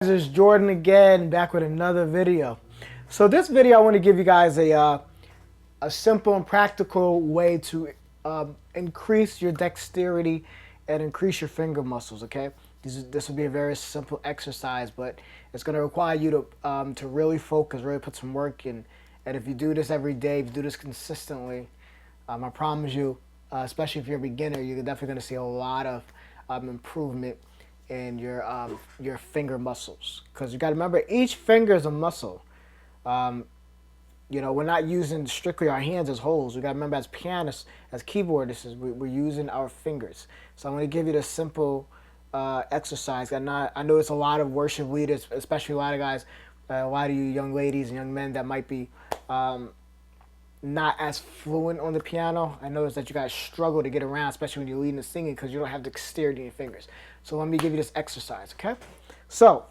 This is Jordan again, back with another video. So this video I want to give you guys a simple and practical way to increase your dexterity and increase your finger muscles. Okay, this will be a very simple exercise, but it's going to require you to really focus, really put some work in. And if you do this every day, if you do this consistently, I promise you, especially if you're a beginner, you're definitely going to see a lot of improvement in your finger muscles, because you got to remember each finger is a muscle. You know, we're not using strictly our hands as wholes. We got to remember, as pianists, as keyboardists, we're using our fingers. So I'm going to give you this simple exercise. I notice a lot of worship leaders, especially a lot of guys, a lot of you young ladies and young men that might be not as fluent on the piano. I notice that you guys struggle to get around, especially when you're leading and singing, because you don't have dexterity in your fingers. So let me give you this exercise, okay? So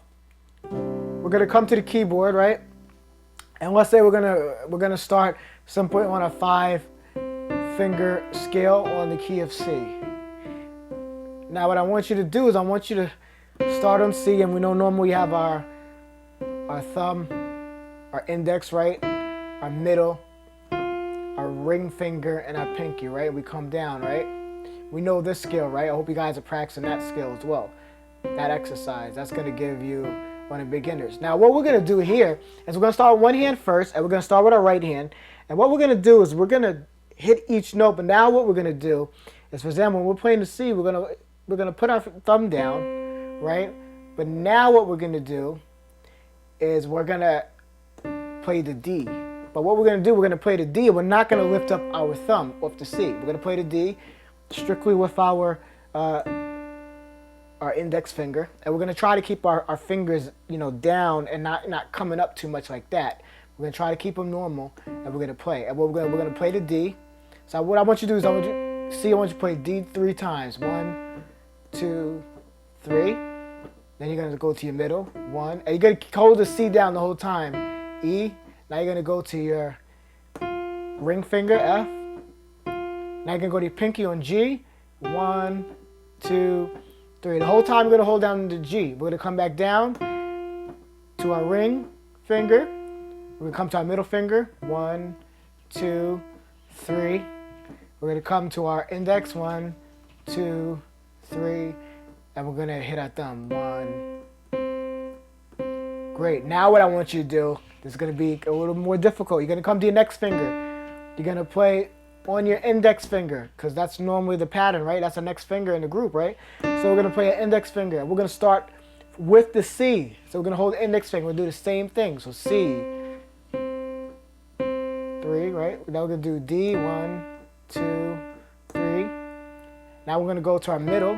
we're gonna come to the keyboard, right? And let's say we're gonna start simply on a 5-finger scale on the key of C. Now what I want you to do is I want you to start on C, and we know normally we have our thumb, our index, right? Our middle, our ring finger, and our pinky, right? We come down, right? We know this scale, right? I hope you guys are practicing that scale as well. That exercise, that's gonna give you one of the beginners. Now what we're gonna do here is we're gonna start with one hand first, and we're gonna start with our right hand. And what we're gonna do is we're gonna hit each note, but now what we're gonna do is, for example, when we're playing the C, we're gonna put our thumb down, right? But now what we're gonna do is we're gonna play the D. But what we're gonna do, we're gonna play the D, and we're not gonna lift up our thumb off the C. We're gonna play the D strictly with our index finger, and we're gonna try to keep our fingers, you know, down and not coming up too much like that. We're gonna try to keep them normal, and we're gonna play. And we're gonna play the D. So what I want you to do is I want you to play D 3 times. 1, 2, 3. Then you're gonna go to your middle. 1, and you're gonna hold the C down the whole time. E. Now you're gonna go to your ring finger, F. Now you're gonna go to your pinky on G. 1, 2, 3. The whole time we're gonna hold down the G. We're gonna come back down to our ring finger. We're gonna come to our middle finger. 1, 2, 3. We're gonna come to our index. 1, 2, 3. And we're gonna hit our thumb. 1. Great. Now what I want you to do, this is gonna be a little more difficult. You're gonna come to your next finger. You're gonna play on your index finger, because that's normally the pattern, right? That's the next finger in the group, right? So we're gonna play an index finger. We're gonna start with the C. So we're gonna hold the index finger. We'll do the same thing. So C, 3, right? Now we're gonna do D, 1, 2, 3. Now we're gonna go to our middle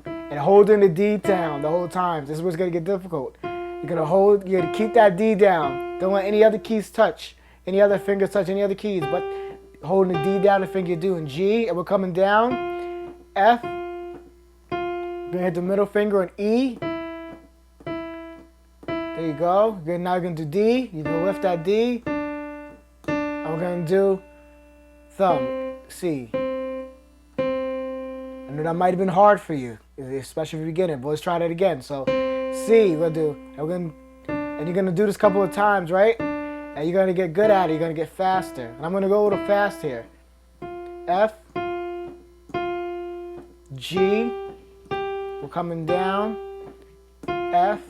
and holding the D down the whole time. This is what's gonna get difficult. You're gonna keep that D down. Don't let any other keys touch, any other fingers touch any other keys, but holding the D down, the finger you're doing G, and we're coming down. F. Gonna hit the middle finger on E. There you go. Good. Now you're gonna do D. You're gonna lift that D. And we're gonna do thumb, C. I know that might have been hard for you, especially if you're beginning, but let's try that again. So C, we're gonna do, and you're gonna do this a couple of times, right? And you're gonna get good at it. You're gonna get faster. And I'm gonna go a little fast here. F, G, we're coming down. F,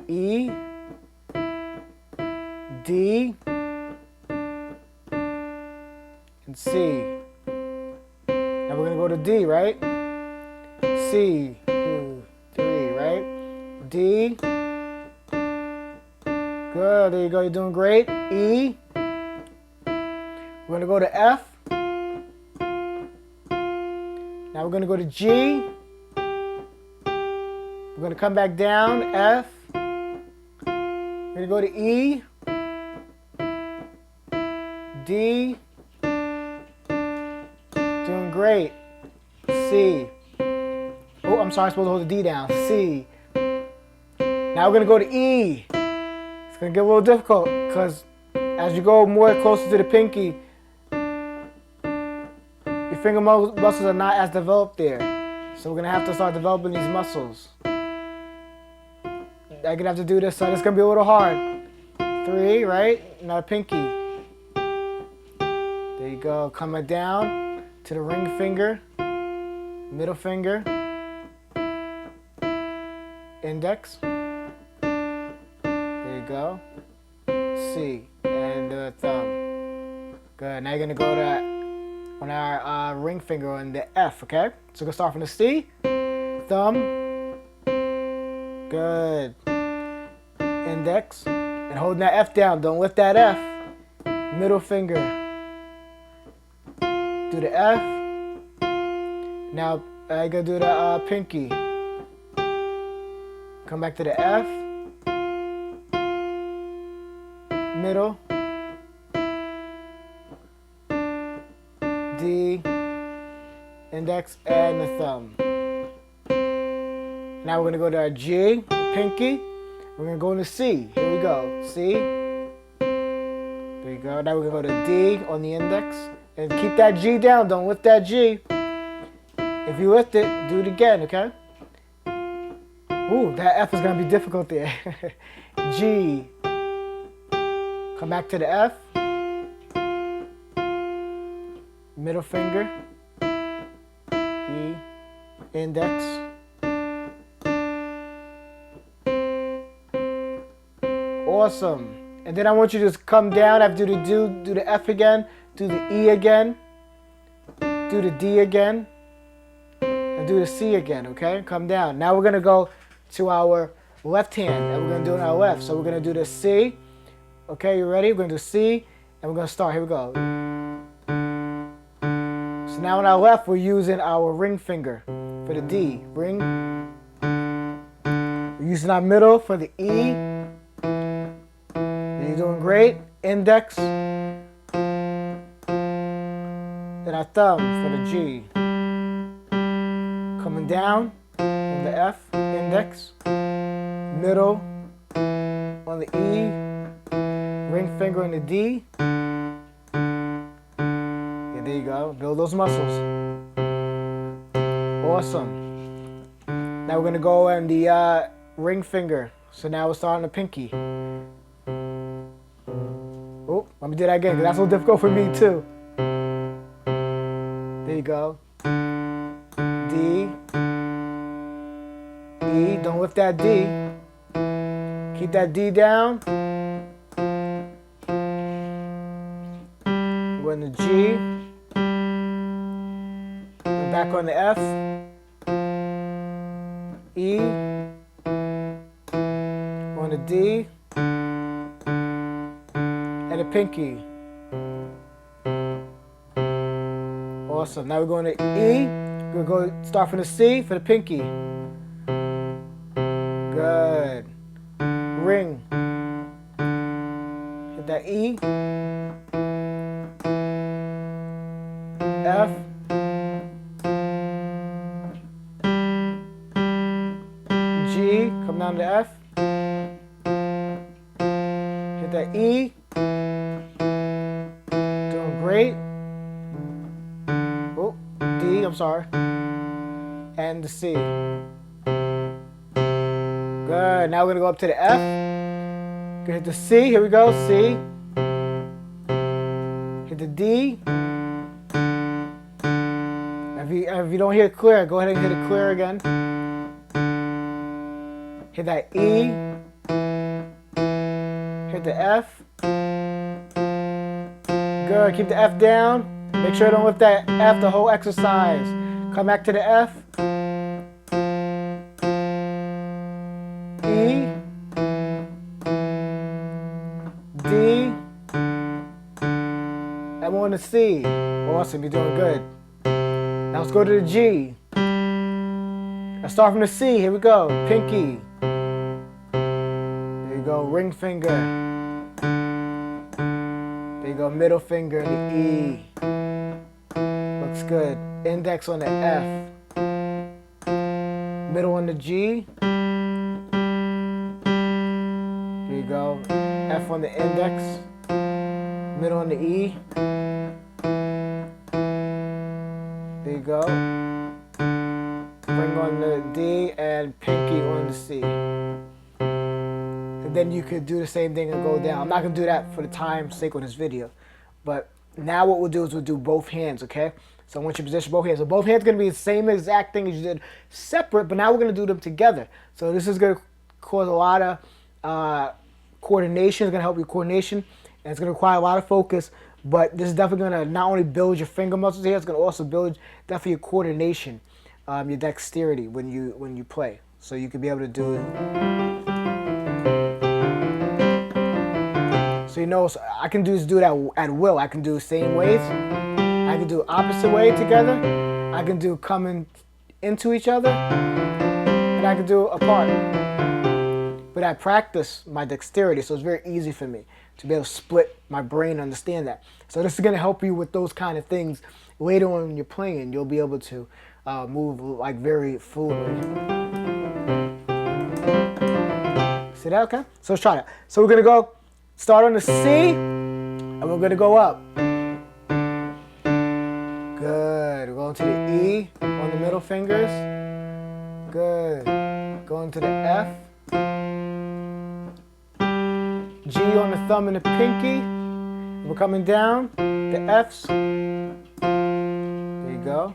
E, D, and C. Now we're gonna go to D, right? C, 2, 3, right? D. Good, there you go, you're doing great. E. We're gonna go to F. Now we're gonna go to G. We're gonna come back down, F. We're gonna go to E. D. Doing great. C. Oh, I'm sorry, I'm supposed to hold the D down. C. Now we're gonna go to E. It's gonna get a little difficult, because as you go more closer to the pinky, your finger muscles are not as developed there. So we're gonna have to start developing these muscles. I'm gonna have to do this, so it's gonna be a little hard. 3, right? Now pinky. There you go. Coming down to the ring finger, middle finger, index. There you go. C and the thumb. Good. Now you're gonna go to on our ring finger on the F. Okay. So we're gonna start from the C, thumb. Good. Index. And holding that F down. Don't lift that F. Middle finger. Do the F. Now I gotta do the pinky. Come back to the F. Middle. D. Index and the thumb. Now we're gonna go to our G, pinky. We're gonna go into C. Here we go. C. There you go. Now we're gonna go to D on the index. And keep that G down. Don't lift that G. If you lift it, do it again, okay? Ooh, that F is gonna be difficult there. G. Come back to the F. Middle finger. E. Index. Awesome. And then I want you to just come down after do the F again, do the E again, do the D again, and do the C again, okay? Come down. Now we're gonna go to our left hand, and we're gonna do it on our left. So we're gonna do the C. Okay, you ready? We're gonna do C, and we're gonna start. Here we go. So now on our left, we're using our ring finger for the D. Ring. We're using our middle for the E. You're doing great. Index. Then our thumb for the G. Coming down on the F. Index. Middle on the E. Ring finger on the D. Yeah, there you go. Build those muscles. Awesome. Now we're going to go on the ring finger. So now we're starting the pinky. Oh, let me do that again because that's a little difficult for me too. There you go. D. E. Don't lift that D. Keep that D down. We're in the G. We're back on the F. E. On the D. And a pinky. Awesome. Now we're going to E. We're going to go start from the C for the pinky. Good. Ring. Hit that E. F. G. Come down to F. Hit that E. Doing great. Oh, D, I'm sorry. And the C. Good. Now we're going to go up to the F. Gonna hit the C. Here we go. C. Hit the D. If you don't hear it clear, go ahead and hit it clear again. Hit that E. Hit the F. Good. Keep the F down. Make sure you don't lift that F the whole exercise. Come back to the F. E. D. And we're on the C. Awesome. You're doing good. Now let's go to the G. Let's start from the C. Here we go. Pinky. There you go. Ring finger. There you go. Middle finger. The E. Looks good. Index on the F. Middle on the G. Here you go. F on the index. Middle on the E. There you go. Ring on the D and pinky on the C. and then you could do the same thing and go down. I'm not gonna do that for the time's sake of this video, but now what we'll do is we'll do both hands, okay? So I want you to position both hands. So both hands are gonna be the same exact thing as you did separate, but now we're gonna do them together. So this is gonna cause a lot of coordination. It's gonna help your coordination, and it's gonna require a lot of focus. But this is definitely gonna not only build your finger muscles here, it's gonna also build definitely your coordination, your dexterity when you play. So you could be able to do it. So you know, so I can do that at will. I can do the same ways. I can do opposite way together. I can do coming into each other, and I can do apart. But I practice my dexterity, so it's very easy for me to be able to split my brain and understand that. So this is going to help you with those kind of things later on when you're playing. You'll be able to move like very fluidly. See that? Okay. So let's try that. So we're going to go start on the C, and we're going to go up. Good. We're going to the E on the middle fingers. Good. Going to the F. G on the thumb and the pinky. We're coming down. The F's. There you go.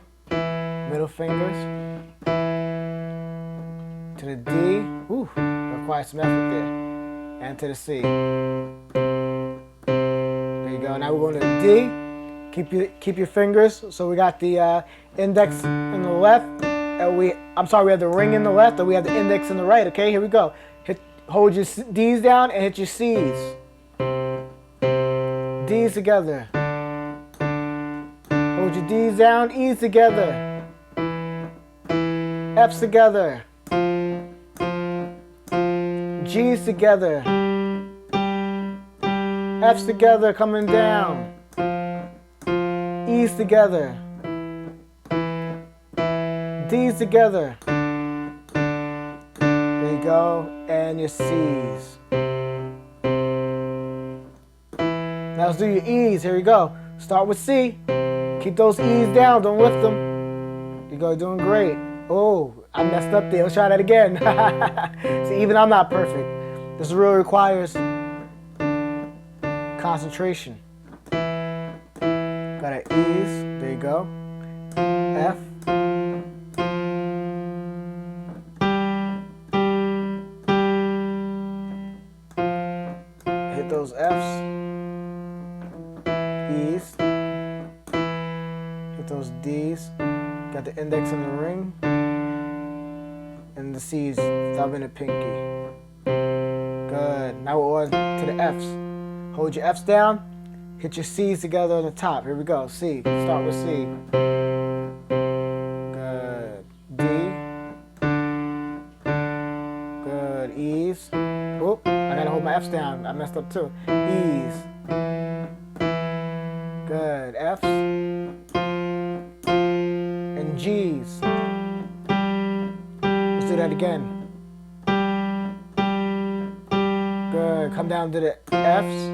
Middle fingers. To the D. Ooh, requires some effort there. And to the C. There you go. Now we're going to the D. Keep your fingers. So we got the index in the left. We have the ring in the left, and we have the index in the right. Okay, here we go. Hold your D's down and hit your C's. D's together. Hold your D's down, E's together. F's together. G's together. F's together, coming down. E's together. D's together. There you go. And your C's. Now let's do your E's. Here we go. Start with C. Keep those E's down. Don't lift them. There you go. You're doing great. Oh, I messed up there. Let's try that again. See, even I'm not perfect. This really requires concentration. Got our E's. There you go. F. Hit those F's. E's. Hit those D's. Got the index in the ring. And the C's, thumb and the pinky. Good. Now we're on to the F's. Hold your F's down. Hit your C's together on the top. Here we go. C. Start with C. Good. D. Good. E's. Oop. I gotta hold my F's down. I messed up too. E's. Good. F's. And G's. Let's do that again. Good. Come down to the F's.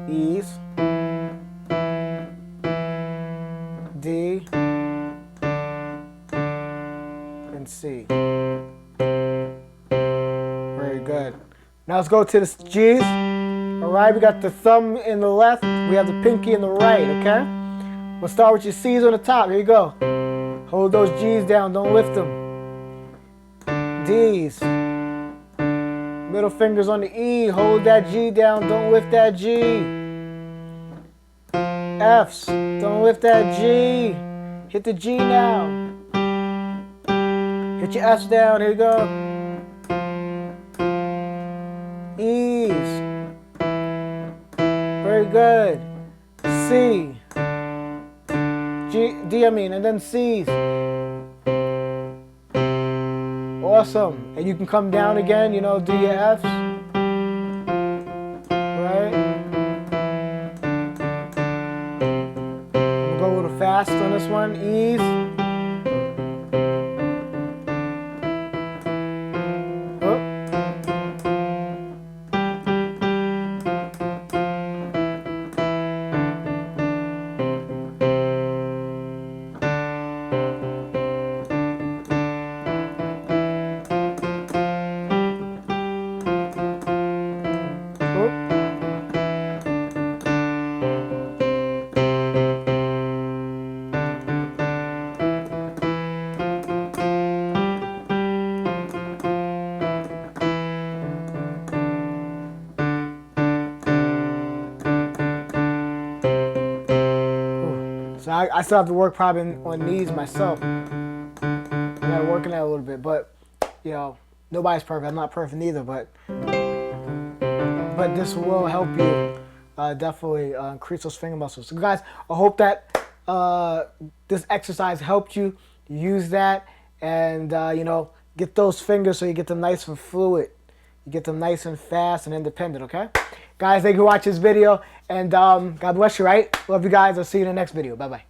E's. D. And C. Very good. Now let's go to the G's. Alright, we got the thumb in the left. We have the pinky in the right, okay? We'll start with your C's on the top. Here you go. Hold those G's down. Don't lift them. D's. Middle fingers on the E. Hold that G down. Don't lift that G. F's. Don't lift that G. Hit the G now. Hit your F's down. Here you go. E's. Very good. C. D, and then C's. Awesome. And you can come down again, you know, do your F's. Right? We'll go a little fast on this one. E's. I still have to work probably on knees myself. I gotta work on that a little bit, but you know, nobody's perfect. I'm not perfect either, but this will help you definitely increase those finger muscles. So guys, I hope that this exercise helped you. Use that and you know, get those fingers so you get them nice and fluid. You get them nice and fast and independent, okay? Guys, thank you for watching this video, and God bless you, right? Love you guys. I'll see you in the next video. Bye-bye.